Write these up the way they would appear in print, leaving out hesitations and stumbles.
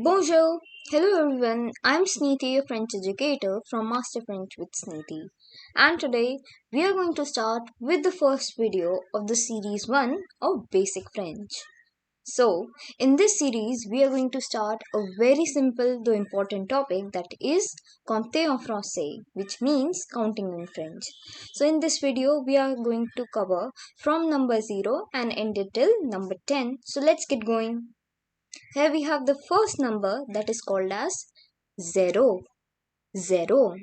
Bonjour. Hello everyone. I'm Sniti, a French educator from Master French with Sniti. And today we are going to start with the first video of the series 1 of Basic French. So, in this series we are going to start a very simple though important topic, that is compter en français, which means counting in French. So, in this video we are going to cover from number 0 and end it till number 10. So, let's get going. Here we have the first number, that is called as 0. 0.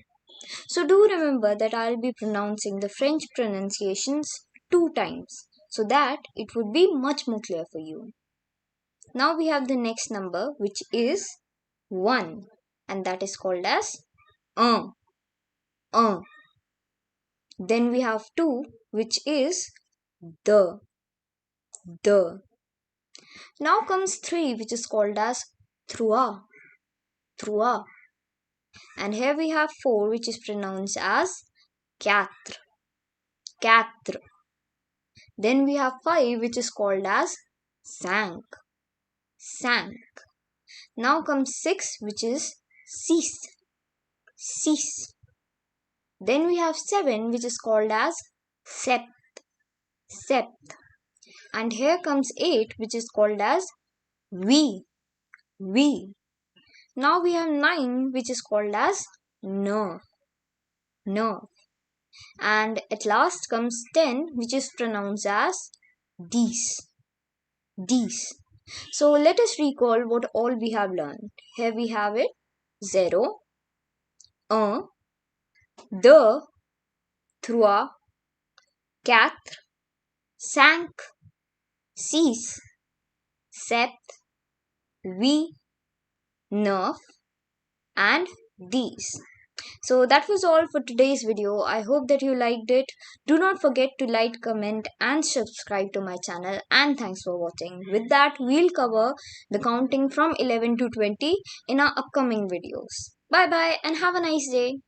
So do remember that I'll be pronouncing the French pronunciations 2 times so that it would be much more clear for you. Now we have the next number, which is 1, and that is called as 1. 1. Then we have 2, which is the. Now comes 3, which is called as trois. And here we have 4, which is pronounced as quatre. Then we have 5, which is called as cinq. Now comes 6, which is six. Then we have 7, which is called as sept. And here comes 8, which is called as huit. Now we have 9, which is called as neuf. And at last comes 10, which is pronounced as dix. So let us recall what all we have learned. Here we have it: 0, 1, 2, 3, 4, 5, 6, 7, 8, 9 and 10. So that was all for today's video. I hope that you liked it. Do not forget to like, comment and subscribe to my channel, and thanks for watching. With that, we'll cover the counting from 11 to 20 in our upcoming videos. Bye bye and have a nice day.